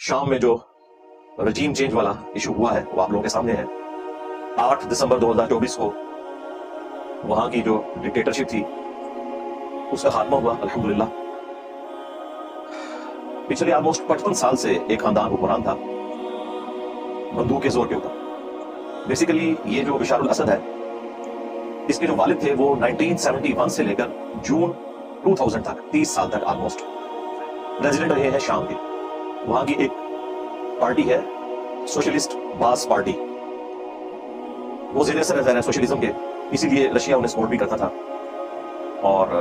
शाम में जो रजीम चेंज वाला इशू हुआ है वो आप लोगों के सामने है। 8 दिसंबर 2024 को वहां की जो डिक्टेटरशिप थी उसका खात्मा हुआ अल्हम्दुलिल्लाह। पिछले ऑलमोस्ट 55 साल से एक खानदान हुक्मरान था बंदूक के जोर के ऊपर। बेसिकली ये जो बशारुल असद है, इसके जो वालिद थे वो 1971 से लेकर जून 2000 तक 30 साल तक ऑलमोस्ट रेजिडेंट रहे हैं शाम के। वहां की एक पार्टी है सोशलिस्ट बास पार्टी, वो ज़ेरे असर है सोशलिज्म के, इसीलिए रशिया उन्हें सपोर्ट भी करता था। और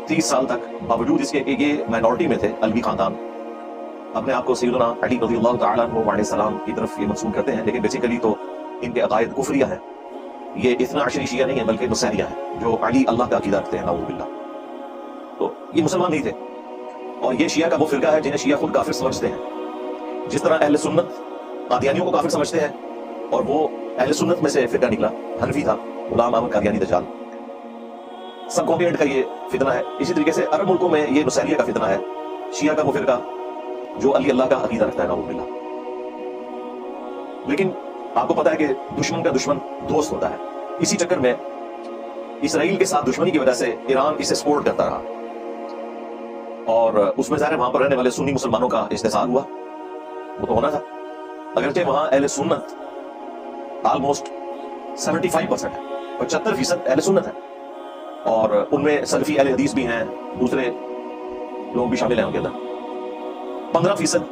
30 साल तक बावजूद इसके कि ये माइनॉरिटी में थे, अलवी खानदान अपने आप को सैयदना अली रज़ियल्लाहु तआला अन्हु अलैहि सलाम की तरफ ये मंसूब करते हैं, लेकिन बेसिकली तो इनके अकायद कुफरिया है। ये इतना अशरी शिया नहीं है बल्कि नुसैरिया है जो अली अल्लाह का अकीदा रखते हैं नाऊज़ु बिल्लाह। तो ये मुसलमान नहीं थे और ये शिया का वो फिरका है जिन्हें शिया खुद काफिर समझते हैं। जिस तरह अहले सुन्नत कादियानियों को काफिर समझते हैं और वो अहले सुन्नत में से फिरका निकला, हनफी था, गुलाम अहमद कादियानी दज्जाल, सब कॉन्टिनेंट का ये फितना है। इसी तरीके से अरब मुल्कों में ये नुसैरिया का फितना है, शिया का वो फिरका जो अली अल्लाह का अकीदा रखता है नाऊज़ु बिल्लाह। लेकिन आपको पता है कि दुश्मन का दुश्मन दोस्त होता है। इसी चक्कर में इसराइल के साथ दुश्मनी की वजह से ईरान इसे सपोर्ट करता रहा और उसमें ज़ाहिर वहां पर रहने वाले सुन्नी मुसलमानों का इस्तेसाल हुआ, वो तो होना था। अगरचे वहां अहले सुन्नत ऑलमोस्ट 75% है, 75% अहले सुन्नत है और उनमें सलफी अहले हदीस भी हैं, दूसरे लोग भी शामिल हैं उनके अंदर। 15%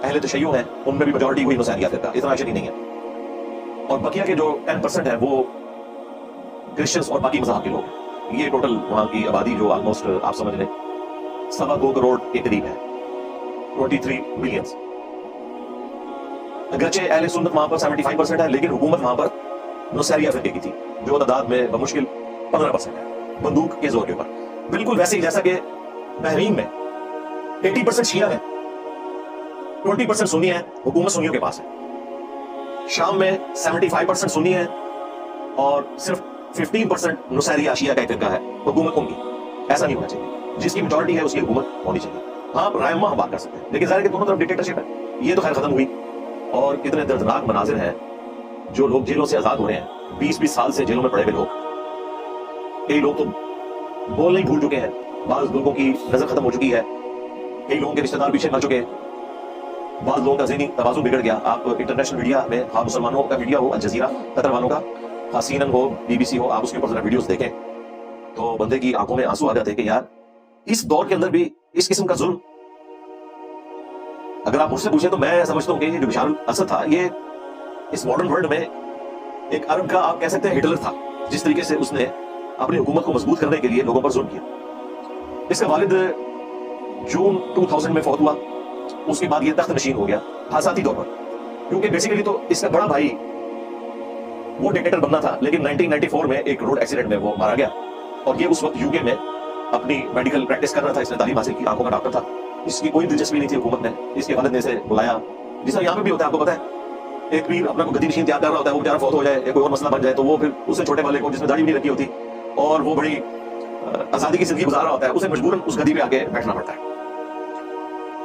अहले तशय्युअ हैं, उनमें भी मेजॉरिटी हुई नुसैरिया फिरका, इतना अशरी नहीं है। और बकिया के जो 10% है वो क्रिश्चियंस और बाकी मज़हब के लोग हैं। ये टोटल वहां की आबादी जो ऑलमोस्ट आप समझ लें 2.25 करोड़ के करीब है, 23 मिलियन। अगरचे अहले सुन्नत वहां पर 75% है, लेकिन हुकूमत वहां पर नुसैरिया फिरके की थी जो तादाद में बमुश्किल 15% है, बंदूक के जोर के ऊपर। बिल्कुल वैसे ही जैसा कि बहरीन में 80% शिया है, 20% सुन्नी है, हुकूमत सुन्नियों के पास है। शाम में 75% सुन्नी है और सिर्फ 15% नुसैरिया शिया का फिरका है, हुकूमत उनकी। ऐसा नहीं होना चाहिए, जिसकी मेजॉरिटी है उसकी हुकूमत होनी चाहिए। हाँ, रायमा हम बात कर सकते हैं, लेकिन जाहिर है कि दोनों तरफ डिक्टेटरशिप है। ये तो खैर खत्म हुई और इतने दर्दनाक मनाजिर हैं, जो लोग जेलों से आजाद हो रहे हैं, 20-20 साल से जेलों में पड़े हुए लोग। कई लोग तो बोलना ही भूल चुके हैं, बाज़ लोगों की नजर खत्म हो चुकी है, कई लोगों के रिश्तेदार पीछे मर चुके हैं, बाज़ लोगों का ज़हनी तवाज़ुन बिगड़ गया। आप इंटरनेशनल मीडिया में, हाँ मुसलमानों का मीडिया हो, अल जज़ीरा कतर वालों का, हाँ CNN हो, BBC हो, आप उसके ऊपर जरा वीडियोस देखें तो बंदे की आंखों में आंसू आ जाते हैं कि यार इस दौर के अंदर भी इस किस्म का जुल्म। अगर आप मुझसे पूछें तो मैं समझता हूँ कि ये जो बशारुल असद था, ये इस मॉडर्न वर्ल्ड में एक अरब का आप कह सकते हैं हिटलर था। जिस तरीके से उसने अपनी हुकूमत को मजबूत करने के लिए लोगों पर जुल्म किया। इसका वालिद जून 2000 में फौत हुआ, उसके बाद ये तख्त नशीन हो गया आजादी तौर पर, क्योंकि बेसिकली तो इसका बड़ा भाई वो डिक्टेटर बनना था, लेकिन 1994 में एक रोड एक्सीडेंट में वो मारा गया और ये उस वक्त यूके में अपनी मेडिकल प्रैक्टिस कर रहा था। इसने तालीम हासिल की, आंखों का डॉक्टर था। इसकी कोई दिलचस्पी नहीं थी हुकूमत ने, इसके वालिद ने इसे बुलाया, जिसका यहाँ पे भी होता है, आपको पता है। एक पीर अपना गद्दी नशीन तैयार कर रहा होता है, वो बेचारा फौत हो जाए, कोई और मसला बन जाए, तो वो फिर उससे छोटे वाले को जिसने दाढ़ी भी नहीं रखी होती और वो बड़ी आजादी की जिंदगी गुजार रहा होता है, उसे मजबूरन उस गद्दी पे आके बैठना पड़ता है।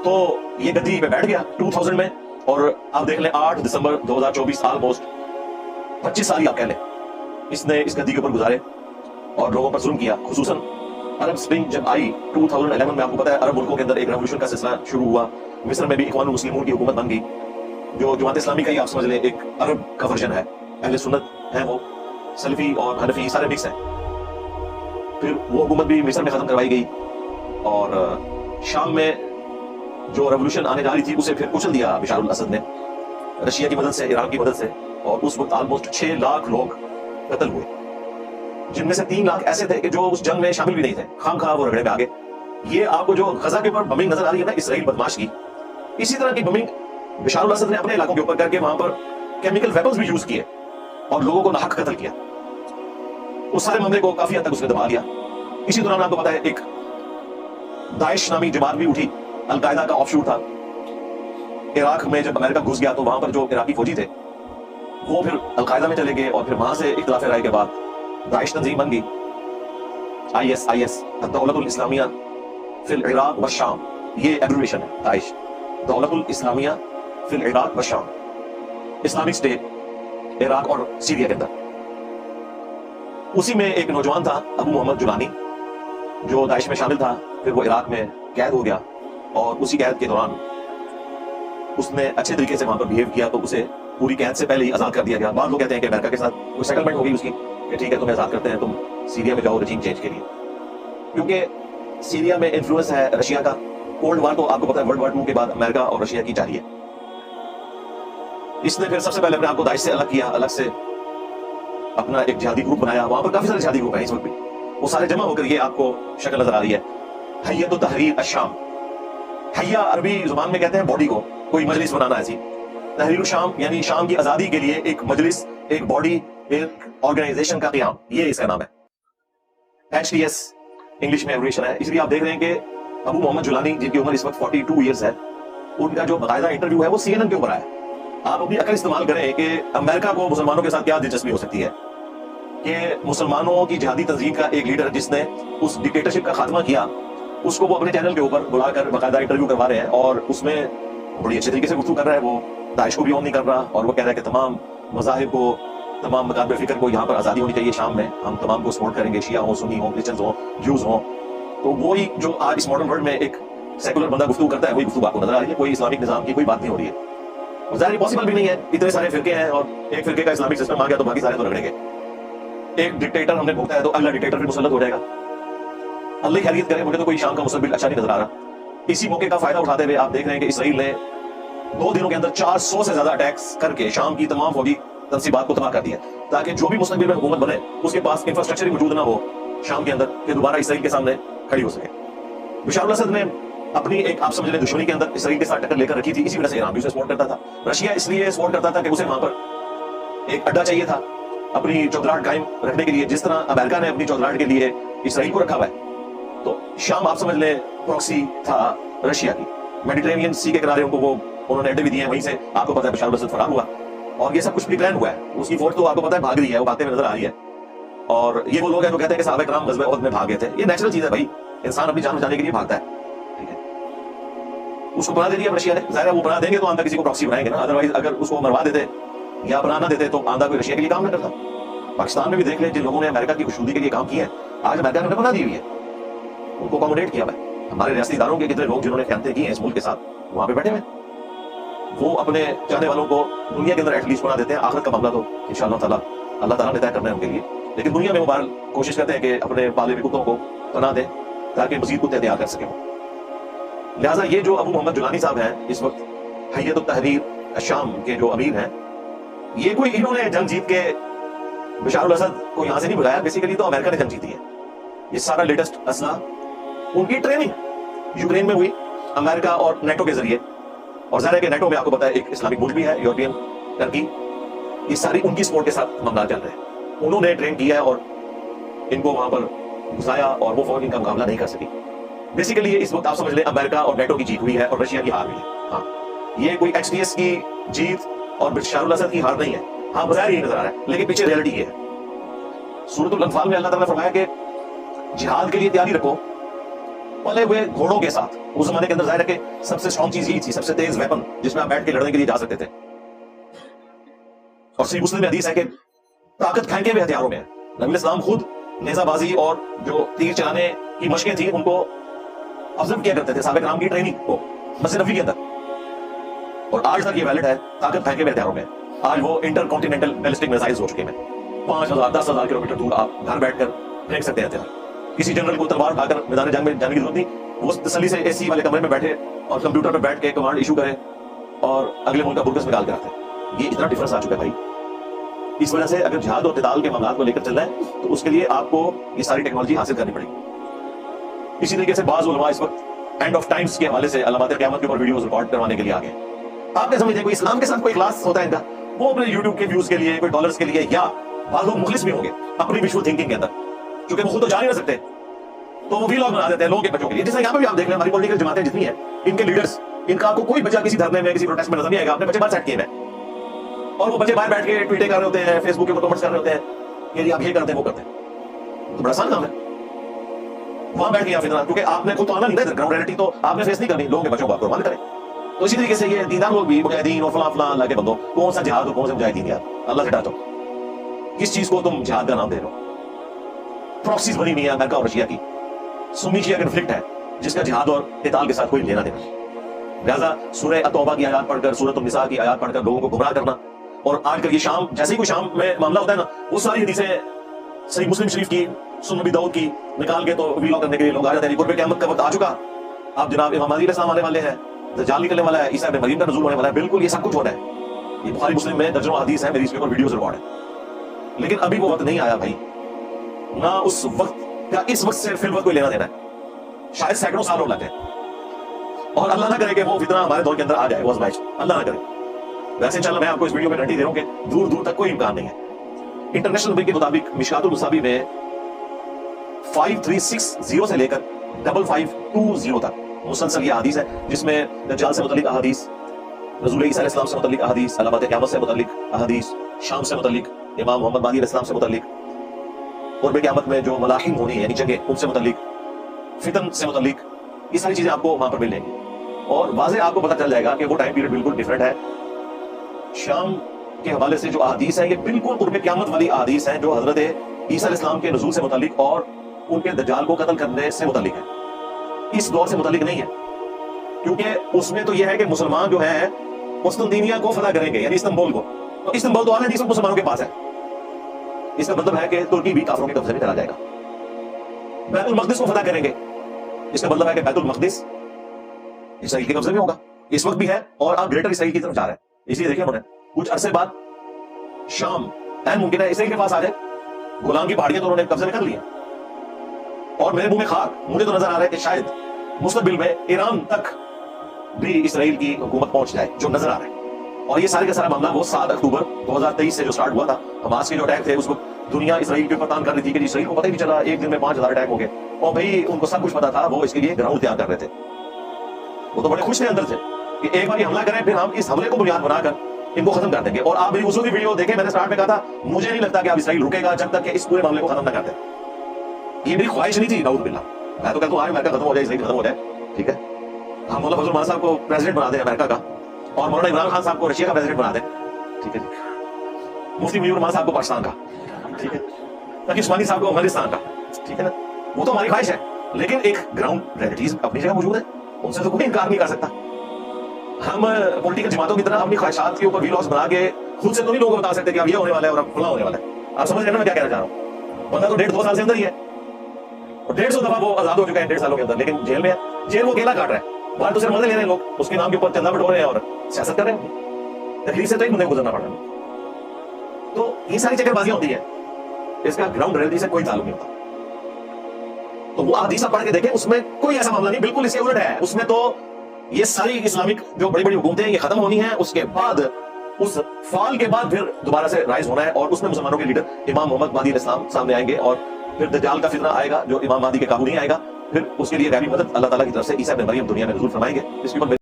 तो ये गद्दी पे बैठ गया 2000 में और आप देख लें 8 दिसंबर 2024 ऑलमोस्ट 25 साल ही आप कह लें इसने इस गद्दी के ऊपर गुजारे और लोगों पर जुल्म किया। खुसूसन अरब स्प्रिंग जब आई 2011 में, आपको पता है अरब मुल्कों के अंदर एक रेवोल्यूशन का सिलसिला शुरू हुआ। मिस्र में भी इख्वानुल मुस्लिमून की हुकूमत बन गई, जो जमात इस्लामी का ही आप समझ लें एक अरब का वर्जन है। अहले सुन्नत है, वो सलफी और हनफी सारे मिक्स हैं। फिर वो हुकूमत भी मिस्र में खत्म करवाई गई और शाम में जो रेवोल्यूशन आने जा रही थी उसे फिर कुचल दिया बशारुल असद ने, रशिया की मदद से, ईरान की मदद से। और उस वक्त ऑलमोस्ट 6 लाख लोग कत्ल हुए, जिनमें से 3 लाख ऐसे थे कि जो उस जंग में शामिल भी नहीं थे, खाम खा वो रगड़े में आगे। ये आपको जो गजा के ऊपर बमिंग नजर आ रही है ना इसराइल बदमाश की, इसी तरह की बमिंग बशारुल असद ने अपने इलाकों के ऊपर करके वहां पर केमिकल वेपन्स भी यूज किए और लोगों को नाहक कत्ल किया। उस सारे मामले को काफी हद तक उसने दबा दिया। इसी दौरान आपको पता है एक दाइश नामी जमात भी उठी, अल-कायदा का ऑफशूट था। इराक में जब अमेरिका घुस गया तो वहां पर जो इराकी फौजी थे वो फिर अल-कायदा में चले गए और फिर वहां से इख्तिलाफ राय के बाद दाइश तंजीम बन गई, ISIS, अद-दौलतुल इस्लामिया फिल इराक व शाम, ये एब्रिविएशन है दाइश। दौलत उल इस्लामिया फिल इराक व शाम, इस्लामिक स्टेट इराक और सीरिया के अंदर। उसी में एक नौजवान था अबू मोहम्मद जुलानी, जो दाइश में शामिल था, फिर वो इराक में कैद हो गया और उसी कैद के दौरान उसने अच्छे तरीके से वहां पर बिहेव किया तो उसे पूरी कैद से पहले ही आजाद कर दिया गया। बाद लोग कहते हैं कि अमेरिका के साथ कोई सेटलमेंट होगी उसकी कि ठीक है तुम्हें आजाद करते हैं, तुम सीरिया में जाओ रजीम चेंज के लिए, क्योंकि सीरिया में इन्फ्लुएंस है रशिया का। कोल्ड वार तो आपको पता है वर्ल्ड वार 2 के बाद अमेरिका और रशिया की जारी है। इसने फिर सबसे पहले अपने आप को दाइश से अलग किया, अलग से अपना एक जिहादी ग्रुप बनाया। वहां पर काफी सारे जिहादी ग्रुप हैं इस वक्त भी, वो सारे जमा होकर ये आपको शक्ल नजर आ रही है। हय्यतुत तहरीर अश-शाम, हय्या अरबी जुबान में कहते हैं बॉडी को, कोई मजलिस बनाना ऐसी। तहरीर शाम यानी शाम की आजादी के लिए एक मजलिस, एक बॉडी, एक ऑर्गेनाइजेशन का क़याम, ये इसका नाम है। HTS इंग्लिश में एब्रिविएशन है। इसलिए आप देख रहे हैं कि अबू मोहम्मद जुलानी, जिनकी उम्र इस वक्त 42 ईयर्स है, उनका जो बाकायदा इंटरव्यू है वो CNN के ऊपर आया। आप अपनी अकल इस्तेमाल करें कि अमेरिका को मुसलमानों के साथ क्या दिलचस्पी हो सकती है कि मुसलमानों की जिहादी तंजीम का एक लीडर जिसने उस डिक्टेटरशिप का खात्मा किया, उसको वो अपने चैनल के ऊपर बुलाकर बाकायदा इंटरव्यू करवा रहे हैं और उसमें बड़ी अच्छे तरीके से गुफ्तगू कर रहा है। वो दाइश को भी ऑन नहीं कर रहा और वो कह रहा है कि तमाम मज़ाहिब को, तमाम मकाम फिक्र को यहाँ पर आज़ादी होनी चाहिए शाम में, हम तमाम को सपोर्ट करेंगे, शिया हो, सुन्नी हो, क्रिश्चियंस हो, ज्यूज हो। तो वही जो आज इस मॉडर्न वर्ल्ड में एक सेकुलर बंदा गुफ्तगू करता है, वही गुफ्तगू आपको नजर आ रही है। कोई इस्लामिक निजाम की कोई बात नहीं हो रही है और ज़ाहिर पॉसिबल भी नहीं है। इतने सारे फिरके हैं और एक फिरके का इस्लामिक सिस्टम आ गया तो बाकी सारे तो रगड़ेंगे। एक डिक्टेटर हमने भोगता है तो अगला डिक्टेटर फिर मुसल्लत हो जाएगा। अल्लाह की खैरियत करे, मुझे तो कोई शाम का मुस्तकबिल अच्छा नहीं नजर आ रहा। इसी मौके का फायदा उठाते हुए आप देख रहे हैं कि इसराइल ने 2 दिनों के अंदर 400 से ज्यादा अटैक्स करके शाम की तमाम फौजी तंसीबात को तबाह कर दिया, ताकि जो भी मुस्तकबिल में हुकूमत बने उसके पास इंफ्रास्ट्रक्चर ही मौजूद ना हो शाम के अंदर कि दोबारा इसराइल के सामने खड़ी हो सके। बशार अल-असद ने अपनी एक, आप समझ लें, दुश्मनी के अंदर इसराइल के साथ टक्कर लेकर रखी थी। इसी वजह से ईरान भी उसे सपोर्ट करता था। रशिया इसलिए सपोर्ट करता था कि उसे वहां पर एक अड्डा चाहिए था अपनी चौधराहट कायम रखने के लिए, जिस तरह अमेरिका ने अपनी चौधराहट के लिए इसराइल को रखा हुआ है। तो शाम आप समझ लें प्रॉक्सी था रशिया की। मेडिटेरेनियन सी के किनारे उनको वो उन्होंने अड्डे भी दिए हैं, वहीं से आपको पता है बशार अल-असद फरार हुआ और ये सब कुछ प्री प्लान हुआ है। उसकी फौज तो आपको पता है भाग रही है, वो भागते हुए नजर आ रही है। और ये वो लोग हैं जो कहते हैं कि सहाबा किराम ग़ज़वे उहद में भाग गए थे। ये नेचुरल चीज है भाई, इंसान अपनी जान बचाने के लिए भागता है, ठीक है। उसको बना दे दिया रशिया ने, जाहिर है वो बना देंगे तो आंदा किसी को प्रॉक्सी बनाएंगे ना, अदरवाइज अगर उसको मरवा देते या बना ना देते तो आंदा कोई रशिया के लिए काम ना करता। पाकिस्तान में भी देख लें, जिन लोगों ने अमेरिका की खुशनुदी के लिए काम किया है, आज अमेरिका ने बना दी हुई है, उनको अकोमोडेट किया है। हमारे रियासती इदारों के कितने लोग जिन्होंने ख्यानतें की हैं इस मुल्क के साथ, वहां पे बैठे हुए, वो अपने चाहने वालों को दुनिया के अंदर एटलीस्ट बना देते हैं। आखिरत का मामला तो इंशाअल्लाह ताला अल्लाह ताला ने तय करना है उनके लिए, लेकिन दुनिया में वो बार कोशिश करते हैं कि अपने पाले हुए कुत्तों को पनाह दें ताकि मजीद कुत्ते तैयार कर सकें। लिहाजा ये जो अबू मोहम्मद जुलानी साहब हैं इस वक्त हय्यतुत तहरीर अश-शाम के जो अमीर हैं, ये कोई इन्होंने जंग जीत के बशार अल-असद को यहां से नहीं बुलाया, बेसिकली तो अमेरिका ने जंग जीती है। ये सारा लेटेस्ट असला उनकी ट्रेनिंग यूक्रेन में हुई अमेरिका और नेटो के जरिए, और जाहिर है कि नेटो में आपको पता है एक इस्लामिक मुल्क भी है, यूरोपियन टर्की। ये सारी उनकी सपोर्ट के साथ मामला चल रहे हैं। उन्होंने ट्रेन किया है और इनको वहां पर घुसाया और वो फौज इनका मुकाबला नहीं कर सकी। बेसिकली ये इस वक्त आप समझ लें अमेरिका और नेटो की जीत हुई है और रशिया की हार हुई है। हाँ, ये कोई HTS की जीत और बशार अल-असद की हार नहीं है। हाँ, बाहर यही नजर आ रहा है, लेकिन पीछे रियलिटी ये है। सूरतुल अनफाल में अल्लाह ताला ने फरमाया कि जिहाद के लिए तैयारी रखो पले हुए घोड़ों के साथ। उस जमाने के अंदर जाहिर है कि सबसे स्ट्रॉन्ग चीज यही थी, सबसे तेज वेपन जिसमें आप बैठ के लड़ने के लिए जा सकते थे। और सही मुस्लिम में हदीस है कि ताकत फेंके हुए हथियारों में नबी इस्लाम खुद नेजाबाजी और जो तीर चलाने की मशकें थी उनको ऑब्जर्व किया करते थे, साहबे किराम की ट्रेनिंग को मस्जिद नबवी के अंदर। और आज तक ये वैलिड है, ताकत फेंके हुए हथियारों में। आज वो इंटरकॉन्टिनेंटल बैलिस्टिक मिसाइल्स हो चुके हैं, 5000 10,000 किलोमीटर दूर आप घर बैठकर फेंक सकते हैं हथियार। किसी जनरल को तलवार उठाकर मैदान जंग में जाने की जरूरत नहीं, वो तसल्ली से AC वाले कमरे में बैठे और कंप्यूटर पर बैठ के कमांड इशू करे और अगले मुल्क का बुरकस निकाल कर आते हैं। ये इतना डिफरेंस आ चुका है भाई। इस वजह से अगर जिहाद और क़िताल के मामलात को लेकर चल रहा है तो उसके लिए आपको ये सारी टेक्नोलॉजी हासिल करनी पड़ेगी। इसी तरीके से बाज़ उलमा इस वक्त एंड ऑफ टाइम्स के हवाले से अलामात क़यामत के ऊपर वीडियोस रिकॉर्ड करवाने के लिए आ गए। आपने समझिए कोई इस्लाम के साथ कोई क्लास होता है इनका, वो अपने यूट्यूब के व्यूज के लिए, कोई डॉलर्स के लिए, या बाज़ लोग मुखलिस भी होंगे अपनी विजुअल थिंकिंग के अंदर, क्योंकि वो खुद तो जा नहीं सकते तो वो व्लॉग बना देते हैं लोगों के बच्चों के लिए। जैसे यहाँ पे भी आप देख लें, हमारी पॉलिटिकल जमातें जितनी है, इनके लीडर्स, इनका आपको कोई बच्चा किसी धरने में, किसी प्रोटेस्ट में नजर नहीं आएगा। आपने बच्चे बाहर सेट किए हैं और वो बच्चे बाहर बैठ के ट्वीटें कर रहे होते हैं, फेसबुक के ऊपर कमेंट्स कर रहे होते हैं कि आप ये करते हैं वो करते हैं। तो बड़ा आसान काम है वहां बैठ के आप इतना, क्योंकि आपने खुद तो आना नहीं ना, ग्राउंड रियलिटी तो आपने फेस नहीं करनी। लोगों के बच्चों को आप कुर्बान करें, تو اسی طریقے سے یہ دیندار لوگ بھی مجاہدین اور فلاں فلاں اللہ کے بندوں، کون سا جہاد اور کون سے مجاہدین یار، اللہ سے ڈرو. کس چیز کو تم جہاد کا نام دے رہے ہو؟ پراکسیز بنی ہوئی ہے امریکہ اور رشیا کی، سنی شیعہ کنفلکٹ ہے جس کا جہاد اور قتال کے ساتھ کوئی لینا دینا نہیں. لہٰذا سورہ التوبہ کی آیات پڑھ کر، سورۃ النساء کی آیات پڑھ کر لوگوں کو گمراہ کرنا، اور آج کل یہ شام جیسے ہی کوئی شام میں معاملہ ہوتا ہے نا، وہ ساری حدیثیں صحیح مسلم شریف کی، سنن نبی داؤد کی نکال کے تو ویلاگ کرنے کے لیے لوگ آ جاتے ہیں. قرب قیامت کا وقت آ چکا، اب جناب امام مہدی علیہ السلام آنے والے ہیں، دجال نکلنے والا ہے، عیسیٰ ابن مریم کا نزول ہونے والا ہے. بالکل یہ سب کچھ ہو رہا ہے. یہ بخاری مسلم میں درجنوں حدیث ہیں، میری اس کے اوپر ویڈیوز ریکارڈ ہے. لیکن ابھی وہ وقت نہیں آیا بھائی، نہ اس وقت کا اس وقت سے فی الوقت کوئی لینا دینا ہے. شاید سینکڑوں سال ہو لگے، اور اللہ نہ کرے کہ وہ فتنہ ہمارے دور کے اندر آ جائے، وہ آزمائش اللہ نہ کرے. ویسے انشاءاللہ میں آپ کو اس ویڈیو میں گارنٹی دے رہا ہوں کہ دور دور تک کوئی امکان نہیں ہے. انٹرنیشنل نمبر کے مطابق مشکات المصابیح میں 5360 سے لے کر 5520 تک مسلسل یہ حدیث ہے، جس میں دجال سے متعلق احادیث، رسول عیسیٰ علیہ السلام سے متعلق احادیث، علامات قیامت سے متعلق احادیث، شام سے متعلق، امام محمد مہدی علیہ السلام سے متعلق، قرب قیامت میں جو ملاحم ہونی ہے یعنی جنگیں ان سے متعلق، فتن سے متعلق، یہ ساری چیزیں آپ کو وہاں پر مل جائیں گی. اور واضح آپ کو پتہ چل جائے گا کہ وہ ٹائم پیریڈ بالکل ڈیفرنٹ ہے. شام کے حوالے سے جو احادیث ہیں یہ بالکل قرب قیامت والی احادیث ہیں جو حضرت عیسیٰ علیہ السلام کے نزول سے متعلق اور ان کے دجال کو قتل کرنے سے متعلق ہے. اس دور سے متعلق نہیں ہے، کیونکہ اس میں تو یہ ہے کہ مسلمان جو ہیں قسطنطینیہ کو فتح کریں گے، یعنی استنبول کو. تو استنبول تو آلریڈی سب مسلمانوں کے پاس ہے. اس کا مطلب ہے کہ ترکی بھی کافروں کے قبضے میں چلا جائے گا. بیت المقدس کو فتح کریں گے، اس کا مطلب ہے کہ بیت المقدس اسرائیل کے قبضے میں ہوگا، اس وقت بھی ہے، اور آپ گریٹر اسرائیل کی طرف جا رہے ہیں. اس لیے دیکھیں انہوں نے کچھ عرصے بعد شام این ممکن ہے اسرائیل کے پاس آ جائے. گولان کی پہاڑیاں تو انہوں نے قبضے میں کر لی ہیں، اور میرے منہ میں خاک، مجھے تو نظر آ رہا ہے کہ شاید مستقبل میں ایران تک بھی اسرائیل کی حکومت پہنچ جائے، جو نظر آ رہا ہے. اور یہ سارے کا سارا معاملہ وہ 7 اکتوبر 2023 سے جو سٹارٹ ہوا تھا، حماس کے جو اٹیک تھے، اس وقت دنیا اسرائیل کے اوپر تان کر رہی تھی کہ اسرائیل کو پتہ ہی نہیں چلا، ایک دن میں 5000 اٹیک ہو گئے. اور بھائی ان کو سب کچھ پتا تھا، وہ اس کے لیے گراؤنڈ تیار کر رہے تھے. وہ تو بڑے خوش تھے اندر سے کہ ایک بار یہ حملہ کریں، پھر ہم اس حملے کو بنیاد بنا کر ان کو ختم کر دیں گے. اور آپ میری اصولی ویڈیو دیکھیں، میں نے سٹارٹ میں کہا تھا مجھے نہیں لگتا کہ اب اسرائیل رکے گا جب تک کہ اس پورے معاملے کو ختم نہ کر دیں. یہ میری خواہش نہیں تھی، نعوذ باللہ. میں تو کہتا ہوں امریکہ ختم ہو جائے، اسرائیل ختم ہو جائے، ٹھیک ہے. ہم مولانا فضل الرحمان صاحب کو پریزیڈنٹ بنا دیں امریکہ کا، اور مولانا عمران خان صاحب کو رشیا کا پریزیڈنٹ بنا دیں، ٹھیک ہے. مفتی منیر الرحمان صاحب کو پاکستان کا، ٹھیک ہے. تاکہ عثمانی صاحب کو افغانستان کا، ٹھیک ہے نا. وہ تو ہماری خواہش ہے، لیکن ایک گراؤنڈ ریئلٹیز اپنی جگہ موجود ہے، ان سے تو کوئی انکار نہیں کر سکتا. ہم پولیٹیکل جماعتوں کی طرح اپنی خواہشات کے اوپر ویلاگز بنا کے خود سے تو نہیں لوگوں کو بتا سکتے کہ اب یہ ہونے والا ہے اور اب فلاں ہونے والا ہے. آپ سمجھ رہے ہیں میں کیا کہنا چاہ رہا ہوں؟ بندہ تو 1.5-2 سال سے اندر ہی ہے، اور 150 دفعہ وہ آزاد ہو چکا ہے 1.5 سالوں کے اندر، لیکن جیل میں ہے. جیل وہ اکیلا کاٹ رہا ہے، باہر تو صرف مزے لے رہے ہیں لوگ، اس کے نام کے اوپر چندہ بٹور رہے ہیں اور سیاست کر رہے ہیں. تکلیف سے تو ایک بندے کو گزرنا پڑ رہا ہے. تو یہ ساری چکر بازیاں ہوتی ہیں، اس کا گراؤنڈ ریئلٹی سے کوئی تعلق نہیں ہوتا. تو وہ حدیث پڑھ کے دیکھیں، اس میں کوئی ایسا معاملہ نہیں، بالکل اس کے الٹ ہے. اس میں تو یہ ساری اسلامک جو بڑی بڑی حکومتیں یہ ختم ہونی ہیں، اس کے بعد اس فال کے بعد پھر دوبارہ سے رائز ہونا ہے، اور اس میں مسلمانوں کے لیڈر امام محمد مہدی علیہ السلام سامنے آئیں گے، اور پھر دجال کا فتنہ آئے گا جو امام مہدی کے قابو نہیں آئے گا. پھر اس کے لیے غیبی مدد اللہ تعالیٰ کی طرف سے عیسیٰ ابن مریم دنیا میں نزول فرمائیں گے. اس کے اوپر